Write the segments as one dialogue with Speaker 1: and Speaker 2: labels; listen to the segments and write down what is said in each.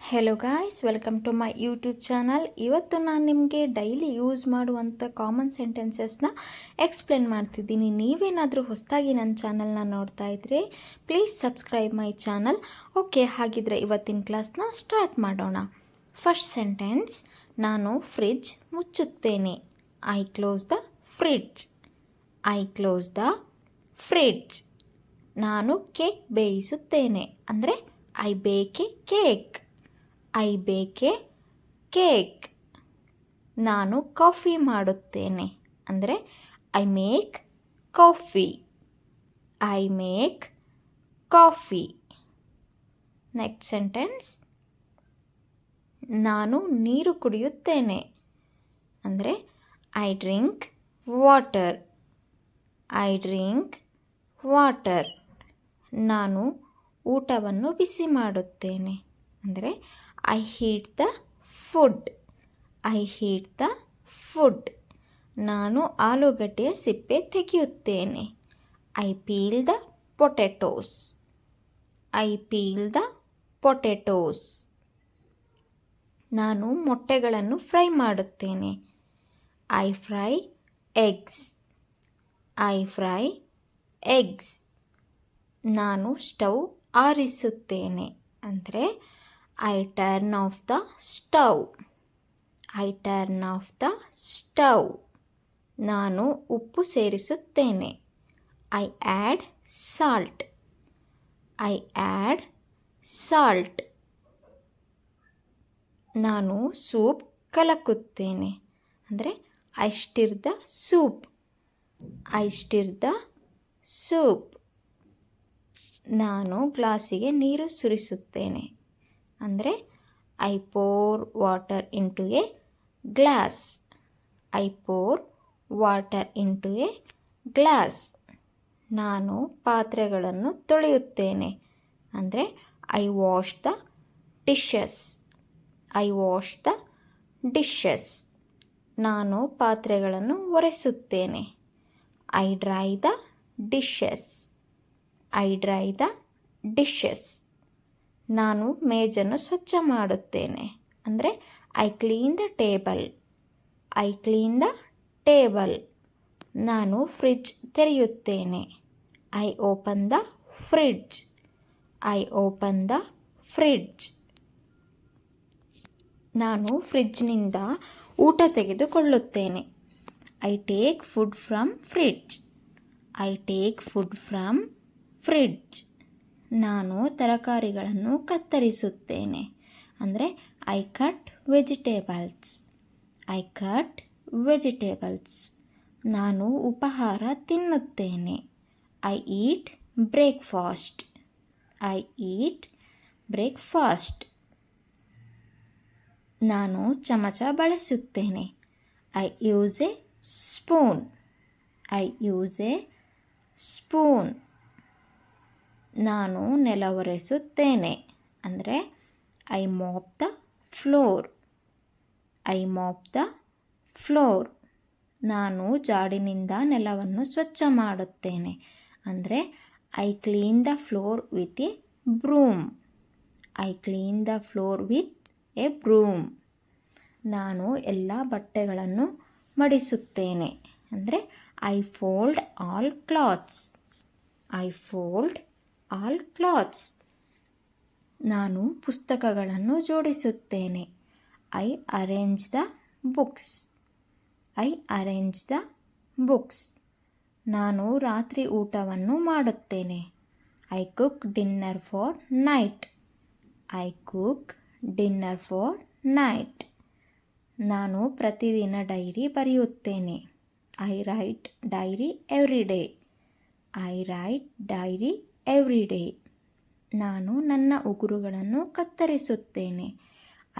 Speaker 1: Hello guys, welcome to my YouTube channel. ಇವತ್ತು ನಾನು ನಿಮಗೆ ಡೈಲಿ ಯೂಸ್ ಮಾಡುವಂಥ ಕಾಮನ್ ಸೆಂಟೆನ್ಸಸ್ನ ಎಕ್ಸ್ಪ್ಲೇನ್ ಮಾಡ್ತಿದ್ದೀನಿ. ನೀವೇನಾದರೂ ಹೊಸದಾಗಿ ನನ್ನ ಚಾನಲ್ನ ನೋಡ್ತಾ ಇದ್ರೆ please subscribe my channel. Okay, ಹಾಗಿದ್ರೆ ಇವತ್ತಿನ ಕ್ಲಾಸ್ನ ಸ್ಟಾರ್ಟ್ ಮಾಡೋಣ. ಫಸ್ಟ್ ಸೆಂಟೆನ್ಸ್, ನಾನು ಫ್ರಿಡ್ಜ್ ಮುಚ್ಚುತ್ತೇನೆ. I close the fridge. I close the fridge. ನಾನು ಕೇಕ್ ಬೇಯಿಸುತ್ತೇನೆ. ಅಂದರೆ I bake a cake. I bake a cake. ನಾನು ಕಾಫಿ ಮಾಡುತ್ತೇನೆ. ಅಂದರೆ I make coffee. I make coffee. Next sentence, ನಾನು ನೀರು ಕುಡಿಯುತ್ತೇನೆ. ಅಂದರೆ I drink water. I drink water. ನಾನು ಊಟವನ್ನು ಬಿಸಿ ಮಾಡುತ್ತೇನೆ. ಅಂದರೆ I heat the food. I heat the food. ನಾನು ಆಲೂಗಡ್ಡೆಯ ಸಿಪ್ಪೆ ತೆಗೆಯುತ್ತೇನೆ. I peel the potatoes. I peel the potatoes. ನಾನು ಮೊಟ್ಟೆಗಳನ್ನು ಫ್ರೈ ಮಾಡುತ್ತೇನೆ. I fry eggs. I fry eggs. ನಾನು ಸ್ಟವ್ ಆರಿಸುತ್ತೇನೆ. ಅಂದರೆ I turn off the stove. I turn off the stove. ನಾನು ಉಪ್ಪು ಸೇರಿಸುತ್ತೇನೆ. I add salt. I add salt. ನಾನು ಸೂಪ್ ಕಲಕುತ್ತೇನೆ. ಅಂದರೆ I stir the soup. I stir the soup. ನಾನು ಗ್ಲಾಸಿಗೆ ನೀರು ಸುರಿಸುತ್ತೇನೆ. ಅಂದರೆ I pour water into a glass. I pour water into a glass. ನಾನು ಪಾತ್ರೆಗಳನ್ನು ತೊಳೆಯುತ್ತೇನೆ. ಅಂದರೆ I wash the dishes. I wash the dishes. ನಾನು ಪಾತ್ರೆಗಳನ್ನು ಒರೆಸುತ್ತೇನೆ. I dry the dishes. I dry the dishes. ನಾನು ಮೇಜನ್ನು ಸ್ವಚ್ಛ ಮಾಡುತ್ತೇನೆ. ಅಂದರೆ I clean the table. I clean the table. ನಾನು ಫ್ರಿಡ್ಜ್ ತೆರೆಯುತ್ತೇನೆ. I open the fridge. I open the fridge. ನಾನು ಫ್ರಿಡ್ಜ್ನಿಂದ ಊಟ ತೆಗೆದುಕೊಳ್ಳುತ್ತೇನೆ. I take food from fridge. I take food from fridge. ನಾನು ತರಕಾರಿಗಳನ್ನು ಕತ್ತರಿಸುತ್ತೇನೆ. ಅಂದರೆ I cut vegetables. I cut vegetables. ನಾನು ಉಪಹಾರ ತಿನ್ನುತ್ತೇನೆ. I eat breakfast. I eat breakfast. ನಾನು ಚಮಚ ಬಳಸುತ್ತೇನೆ. I use a spoon. I use a spoon. ನಾನು ನೆಲ ಒರೆಸುತ್ತೇನೆ. ಅಂದರೆ I mop the floor. I mop the floor. ನಾನು ಜಾಡಿನಿಂದ ನೆಲವನ್ನು ಸ್ವಚ್ಛ ಮಾಡುತ್ತೇನೆ. ಅಂದರೆ I clean the floor with a broom. I clean the floor with a broom. ನಾನು ಎಲ್ಲ ಬಟ್ಟೆಗಳನ್ನು ಮಡಿಸುತ್ತೇನೆ. ಅಂದರೆ I fold all clothes. I fold all clothes. ನಾನು ಪುಸ್ತಕಗಳನ್ನು ಜೋಡಿಸುತ್ತೇನೆ. I arrange the books. I arrange the books. ನಾನು ರಾತ್ರಿ ಊಟವನ್ನು ಮಾಡುತ್ತೇನೆ. I cook dinner for night. I cook dinner for night. ನಾನು ಪ್ರತಿದಿನ ಡೈರಿ ಬರೆಯುತ್ತೇನೆ. I write diary every day. I write diary every day. ನಾನು ನನ್ನ ಉಗುರುಗಳನ್ನು ಕತ್ತರಿಸುತ್ತೇನೆ.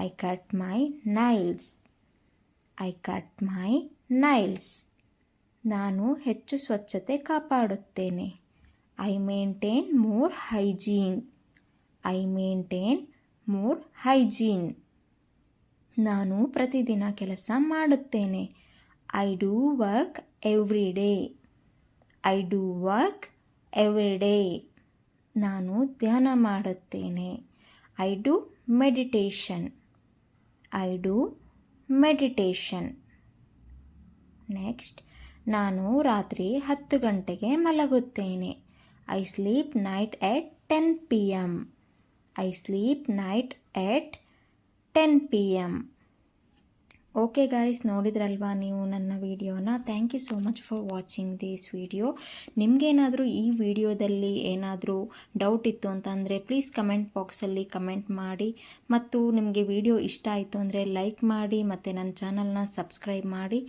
Speaker 1: I cut my nails. I cut my nails. ನಾನು ಹೆಚ್ಚು ಸ್ವಚ್ಛತೆ ಕಾಪಾಡುತ್ತೇನೆ. I maintain more hygiene. I maintain more hygiene. ನಾನು ಪ್ರತಿದಿನ ಕೆಲಸ ಮಾಡುತ್ತೇನೆ. I do work every day. I do work every day. ನಾನು ಧ್ಯಾನ ಮಾಡುತ್ತೇನೆ. I do meditation. I do meditation. Next, ನಾನು ರಾತ್ರಿ 10 ಗಂಟೆಗೆ ಮಲಗುತ್ತೇನೆ. I sleep night at 10 PM. I sleep night at 10 PM. Okay guys, ನೋಡಿದ್ರಲ್ವಾ ನೀವು ನನ್ನ ವಿಡಿಯೋನ. Thank you so much for watching this video. ನಿಮಗೇನಾದರೂ ಈ ವಿಡಿಯೋದಲ್ಲಿ ಏನಾದರೂ ಡೌಟ್ ಇತ್ತು ಅಂತಂದರೆ ಪ್ಲೀಸ್ ಕಮೆಂಟ್ ಬಾಕ್ಸಲ್ಲಿ ಕಮೆಂಟ್ ಮಾಡಿ. ಮತ್ತು ನಿಮಗೆ ವಿಡಿಯೋ ಇಷ್ಟ ಆಯಿತು ಅಂದರೆ ಲೈಕ್ ಮಾಡಿ ಮತ್ತು ನನ್ನ ಚಾನಲ್ನ ಸಬ್ಸ್ಕ್ರೈಬ್ ಮಾಡಿ.